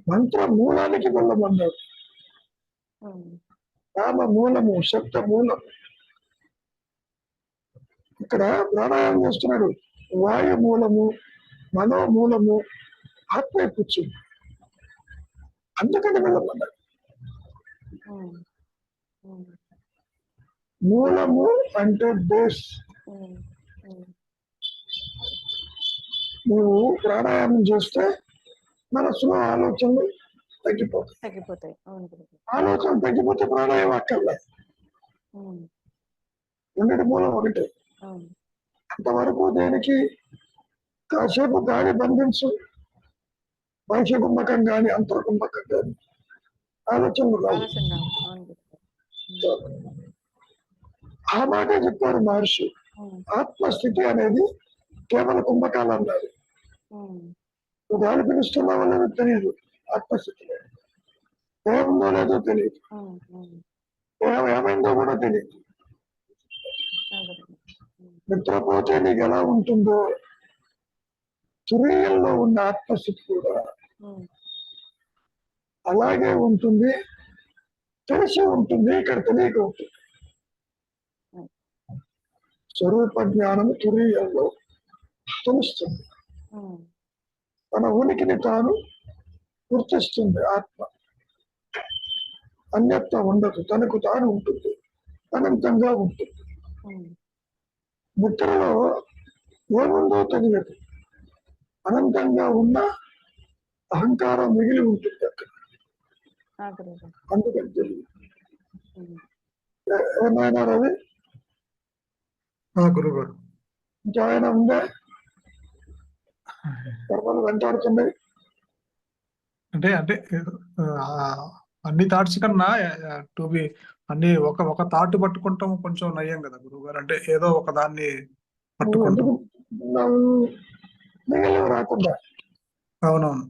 మంత్ర మూలానికి వెళ్ళమన్నాడు. ఉమ్, నామ మూలము, శబ్ద మూలము. ఇక్కడ ప్రాణాయామం చేస్తున్నాడు. వాయు మూలము, మనోమూలము, ఆత్మ కూర్చుంది. అందుకని వెళ్ళమన్నాడు. ఉమ్, ఉమ్, మూలము అంటే బేస్. ఉమ్, ఉమ్, నువ్వు ప్రాణాయామం చేస్తే మనసులో ఆలోచనలు తగ్గిపోతాయి. తగ్గిపోతాయి. అవును గురువు. ఆలోచన తగ్గిపోతే ప్రాణాయామం అక్కర్లేదు. ఉమ్, రెండింటి మూలం ఒకటే. అవును. అంతవరకు దేనికి? కాసేపు గాలి బంధించు, బాహ్య కుంభకం కానీ అంతర్కుంభకం కానీ ఆలోచనలు రావు. ఆలోచన రావు. అవును గురువు. ఆ మాటే చెప్పారు మహర్షి. ఉమ్, ఆత్మస్థితి అనేది కేవల కుంభకాలు అన్నారు. ఉమ్, నువ్వు గాలి పిలుస్తున్నావు లేదో తెలియదు, ఆత్మస్థితి ఏముందో లేదో తెలియదు, ఉమ్, ఉమ్, ఏమైందో కూడా తెలియదు. ఆ గురువు. ఉమ్, నిద్రపోతే నీకు ఎలా ఉంటుందో తురీయంలో ఉన్న ఆత్మస్థితి కూడా ఉమ్, అలాగే ఉంటుంది, తెలిసి ఉంటుంది, ఇక్కడ తెలియక ఉంటుంది. ఉమ్, స్వరూప జ్ఞానం తురీయంలో తెలుస్తుంది. ఉమ్, తన ఉనికిని తాను గుర్తిస్తుంది. ఆత్మ అన్యత్వ ఉండదు, తనకు తాను ఉంటుంది, అనంతంగా ఉంటుంది. ఉమ్, నిద్రలో ఏముందో తెలియదు, అనంతంగా ఉన్న అహంకారం మిగిలి ఉంటుంది అక్కడ, ఆ గురుగారు. అందుకని తెలియదు. ఉమ్. ఏమైనా రవి గురుగారు ఇంకేమైనా ఉందా? కర్మలు వెంటాడుతున్నాయి. అంటే అంటే ఆ, అన్ని థాట్స్ కన్నా టు బి అన్ని ఒక థాట్ పట్టుకుంటాం కొంచెం నయ్యం కదా గురుగారు. అంటే ఏదో ఒక దాన్ని నువ్వు పట్టుకుంటాం. ఎందుకు మిగిలిన రాకుండా అవునవును.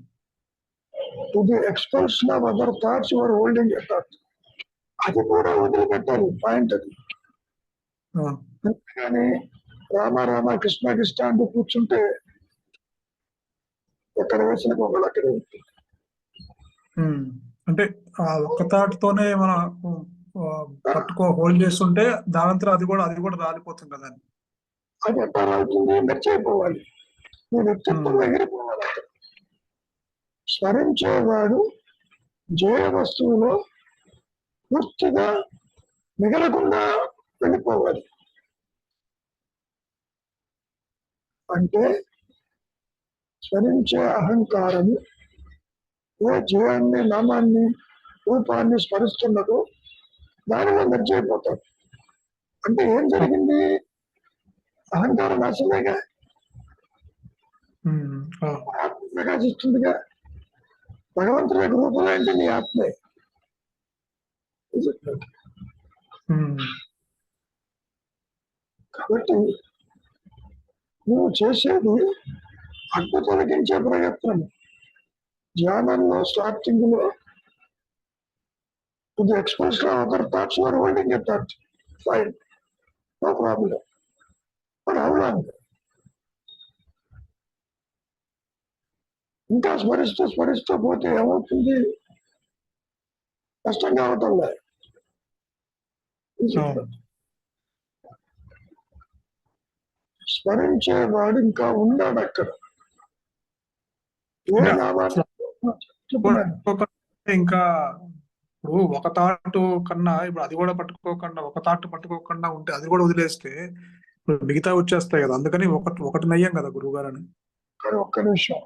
To the expulsion of other thoughts your holding a thought, అది కూడా వదిలిపెట్టాలి. పాయింట్ అది. అవును. అంతేగాని రామ రామ కృష్ణ కృష్ణ అంటూ కూర్చుంటే ఎక్కడ వేసిన ఒకళ్ళు అక్కడే ఉంటుంది. ఉమ్. అంటే ఆ ఒక్క థాట్ తోనే మనం హోల్డ్ చేస్తుంటే దానంతా అది కూడా రాలిపోతుంది కదా. అది ఎట్లా అవుతుంది? మెచ్చైపోవాలి, నేను వ్యక్తిత్వం ఎగిరిపోవాలి. అక్కడ స్మరించేవాడు జయ వస్తువులో పూర్తిగా మిగలకుండా వెళ్ళిపోవాలి. అంటే స్మరించే అహంకారము ఏ జయాన్ని, నామాన్ని, రూపాన్ని స్మరిస్తున్నదో దానిలో మెచ్చైపోతాడు. అంటే ఏం జరిగింది? అహంకారం నాశనమేగా, ఆత్మ ప్రకాశిస్తుందిగా. భగవంతుడి యొక్క రూపం ఏంటి? నీ ఆత్మే. కాబట్టి నువ్వు చేసేది అడ్డు తొలగించే ప్రయత్నం. ధ్యానంలో స్టార్టింగ్ లో ఇది expression of other thoughts or holding a thought, fine, no problem. But how long? ఇంకా స్మరిస్తూ పోతే ఏమవుతుంది? కష్టంగా అవటం లేదు. స్మరించేవాడు ఇంకా ఉన్నాడు అక్కడ. ఏ నామాన్ని చెప్తున్నాను, ఇంకా ఇప్పుడు ఒక థాట్ కన్నా ఇప్పుడు అది కూడా పట్టుకోకుండా, ఒక థాట్ పట్టుకోకుండా ఉంటే అది కూడా వదిలేస్తే ఇప్పుడు మిగతా వచ్చేస్తాయి కదా. అందుకని ఒకటి నయ్యం కదా గురువుగారు అని. కానీ ఒక్క నిమిషం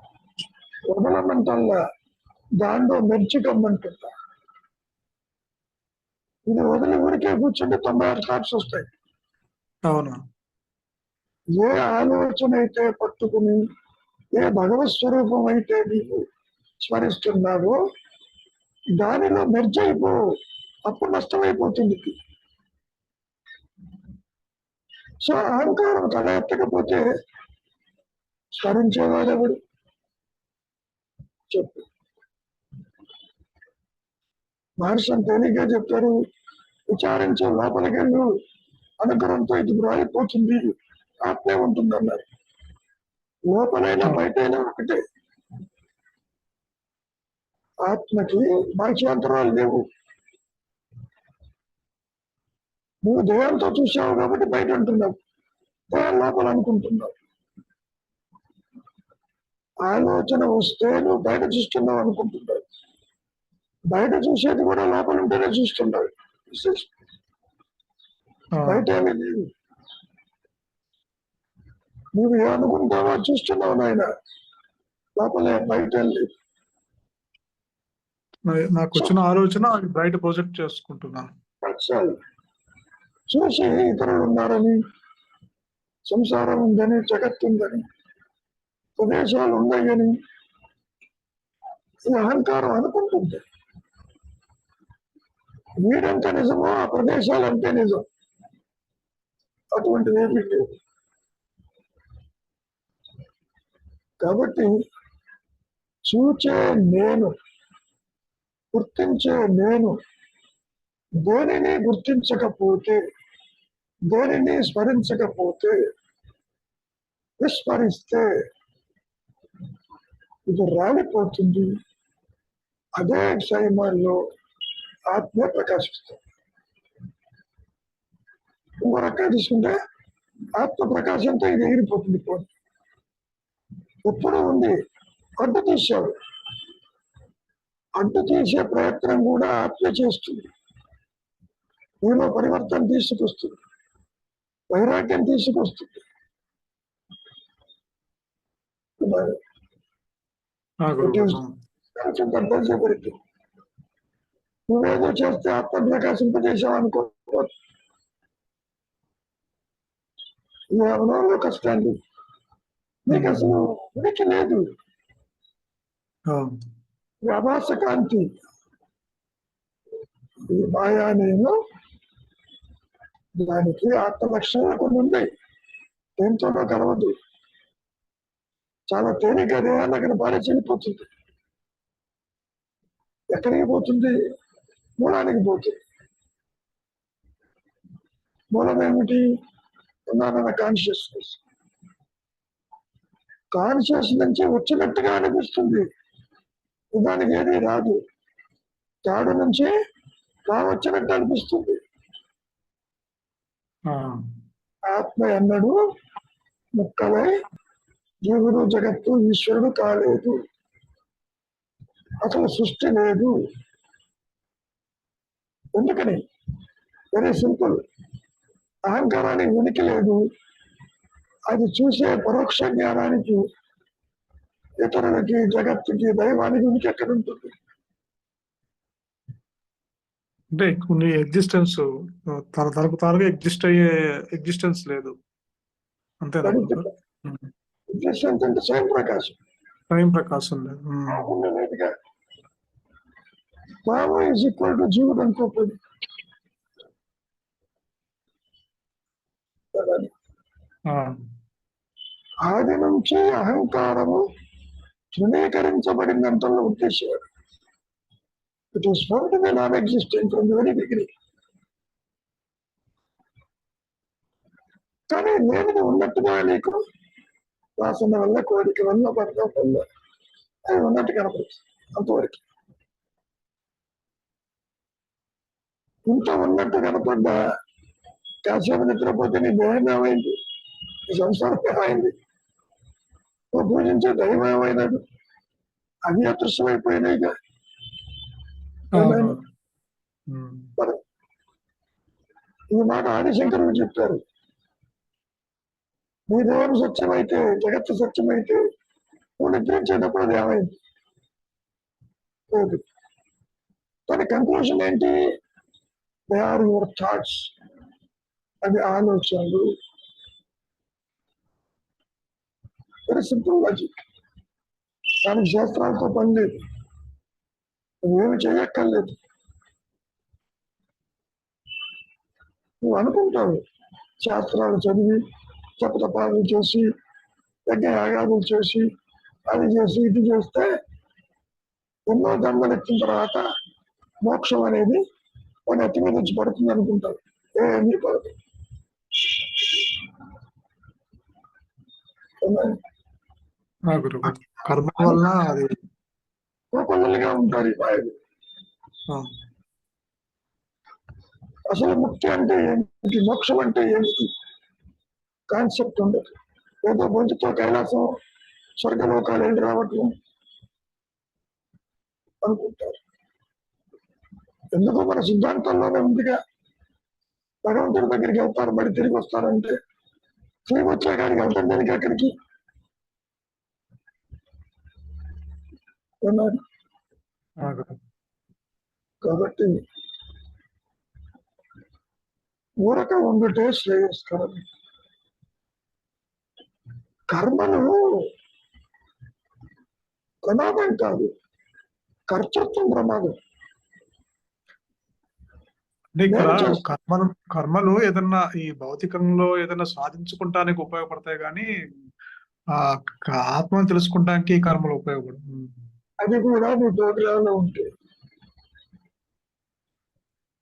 వదలమంటల్లా, దాంట్లో మెర్చి కమ్మంటుందా. ఇది వదిలి ఊరికే కూర్చుంటే 96 థాట్స్ వస్తాయి. అవును. ఏ ఆలోచన అయితే పట్టుకుని, ఏ భగవత్ స్వరూపం అయితే నీకు స్మరిస్తున్నావో దానిలో మెర్జ్ అయిపో, అప్పుడు నష్టమైపోతుంది. సో అహంకారం తల ఎత్తకపోతే స్మరించేవాడెవడు చెప్పు. మహర్షి తేలిగ్గా చెప్తారు, విచారించే లోపలికి వెళ్ళు, అనుగ్రహంతో ఇది రాలిపోతుంది, ఆత్మే ఉంటుంది అన్నారు. లోపలైనా బయటైనా ఒకటే. ఆత్మకి బాహ్యాంతరాలు లేవు. నువ్వు దేహంతో చూసావు కాబట్టి బయట అంటున్నావు, దేహం లోపల అనుకుంటున్నావు. ఆలోచన వస్తే నువ్వు బయట చూస్తున్నావు అనుకుంటున్నావు, బయట చూసేది కూడా లోపల ఉంటేనే చూస్తున్నావు. బయట ఏమీ లేదు, నువ్వు ఏమనుకుంటావో చూస్తున్నావు నాయన, లోపలే, బయట లేదు. నాకు వచ్చిన ఆలోచన బయట ప్రొజెక్ట్ చేసుకుంటున్నాను. చూసి ఇతరులు ఉన్నారని, సంసారం ఉందని, జగత్తు ఉందని, ప్రదేశాలు ఉన్నాయని ఈ అహంకారం అనుకుంటుంది. వీడంటే నిజమో ఆ ప్రదేశాలంటే నిజం, అటువంటిది ఏమీ లేదు. కాబట్టి చూచే నేను, గుర్తించే నేను దేనిని గుర్తించకపోతే, దేనిని స్మరించకపోతే, విస్మరిస్తే ఇది రాలిపోతుంది. అదే సమయంలో ఆత్మ ప్రకాశిస్తుంది. ఇంకో రకంగా తీసుకుంటే ఆత్మ ప్రకాశంతో ఇది ఎగిరిపోతుంది. పోతుంది ఎప్పుడు ఉంది, అడ్డు తీశాడు. అడ్డు తీసే ప్రయత్నం కూడా ఆత్మ చేస్తుంది. నీలో పరివర్తన తీసుకొస్తుంది, వైరాగ్యం తీసుకొస్తుంది. పెట్టి నువ్వేదో చేస్తే ఆత్మ ప్రకాశింపజేసావు అనుకో, నువ్వు కష్టాన్ని నీకు అసలు ఉనికి లేదు. వ్యభాస కాంతి ఈ మాయా నేను దానికి ఆత్మ లక్షణాలు కొన్ని ఉన్నాయి. దేంతోనో కలవదు. చాలా తేలిక దేహాన్ని అక్కడ బాగా చెల్లిపోతుంది. ఎక్కడికి పోతుంది? మూలానికి పోతుంది. మూలం ఏమిటి? ఉన్నానన్న కాన్షియస్నెస్. కాన్షియస్ నుంచి వచ్చినట్టుగా అనిపిస్తుంది, దానికి ఏది రాదు. తాడు నుంచి రావచ్చినట్టు అనిపిస్తుంది. ఆత్మ అన్నాడు ముక్కలై జీవుడు జగత్తు ఈశ్వరుడు కాలేదు. అసలు సృష్టి లేదు. ఎందుకని? Very simple. అహంకారానికి ఉనికి లేదు. అది చూసే పరోక్ష జ్ఞానానికి, ఇతరులకి, జగత్తుకి, దైవానికి ఉనికి ఎక్కడ ఉంటుంది? అంటే కొన్ని ఎగ్జిస్టెన్స్ తనకు తానుగా ఎగ్జిస్ట్ అయ్యే ఎగ్జిస్టెన్స్ లేదు. అంతేనా? ఎగ్జిస్టెన్స్ అంటే స్వయం ప్రకాశం. స్వయం ప్రకాశం లేదు. లేదుగా. భావం ఈజ్ ఈక్వల్ టు జీవుడు అనుకోకపోయింది. ఆది నుంచి అహంకారము తృణీకరించబడినంతలో ఉద్దేశం. It was found to be non-existent from the very beginning. కానీ నేను ఉన్నట్టుగా నీకు వాసన వల్ల, కోరిక వల్ల, బంధం వల్ల అది ఉన్నట్టు కనపడుతుంది. అంతవరకు ఇంత ఉన్నట్టు కనపడ్డా కాసేపు నిద్రపోతే నీ దేహం ఏమైంది? నీ సంసారం ఏమైంది? నువ్వు పూజించే దైవం ఏమైనాడు? అవి అదృశ్యమైపోయినాయిగా. ఈ మాట ఆదిశంకరుడు చెప్పారు. నీ దేవం సత్యమైతే, జగత్తు సత్యమైతే నువ్వు నిద్రించేటప్పుడు అది ఏమైంది? లేదు. దాని కంక్లూషన్ ఏంటి? They are your thoughts. అది ఆలోచనలు. Very simple logic. దానికి శాస్త్రాలతో పని లేదు. నువ్వేమి చేయక్కర్లేదు. నువ్వు అనుకుంటావు శాస్త్రాలు చదివి, జపతపాలు చేసి, యజ్ఞయాగాదులు చేసి, అది చేసి, ఇది చేస్తే ఎన్నో జన్మలు ఎక్కిన తర్వాత మోక్షం అనేది మన ఎత్తి మీద వచ్చి పడుతుంది అనుకుంటారు. ఏమీ పడదు. కర్మ వల్ల అది కోపంగా ఉంటారు ఈ మాయలు. అసలు ముక్తి అంటే ఏమిటి? మోక్షం అంటే ఏమిటి? కాన్సెప్ట్ ఉండదు. ఏదో బొంచుతో కైలాసం, స్వర్గలోకాలు ఏంటి రావట్లేదు అనుకుంటారు. ఎందుకు? మన సిద్ధాంతంలోనే ఉందిగా. భగవంతుడి దగ్గరికి వెళ్తారు, మళ్ళీ తిరిగి వస్తారంటే తిరిగి వచ్చే కాడికి వెళ్తారు. దానికి అక్కడికి కాబట్టి ఊరక ఉండుటే శ్రేయస్కరం. కర్మను ప్రమాదం కాదు, కర్తృత్వం ప్రమాదం. కర్మలు ఏదన్నా ఈ భౌతికంలో ఏదైనా సాధించుకుంటానికి ఉపయోగపడతాయి, కానీ ఆ ఆత్మను తెలుసుకుంటానికి కర్మలు ఉపయోగపడదు. అది కూడా నీ ప్రోగ్రామ్ లో ఉంటే,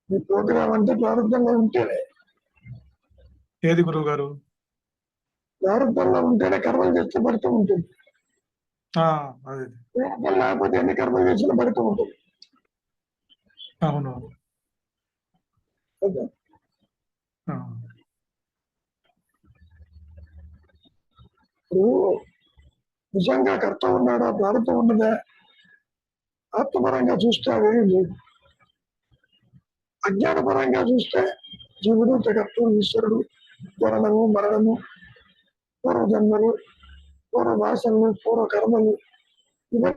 నీ ప్రోగ్రామ్ అంటే ప్రారంభంలో ఉంటేనే. ఏది గురువు గారు? ప్రారంభంలో ఉంటేనే కర్మలు చేస్తే పడుతూ ఉంటుంది. అదే పూర్వఫలం లేకపోతే ఎన్ని కర్మలు చేసినా పడుతూ ఉంటుంది. అవును. అదే. ఆ, ఇప్పుడు నిజంగా కర్త ఉన్నాడా, ప్రారంభం ఉన్నదా, ఆత్మపరంగా చూస్తే అదేమీ లేదు. అజ్ఞానపరంగా చూస్తే జీవుడు, జగత్తు, ఈశ్వరుడు, జననము, మరణము, పూర్వ జన్మలు, పూర్వ వాసనలు, పూర్వ కర్మలు, ఇవన్నీ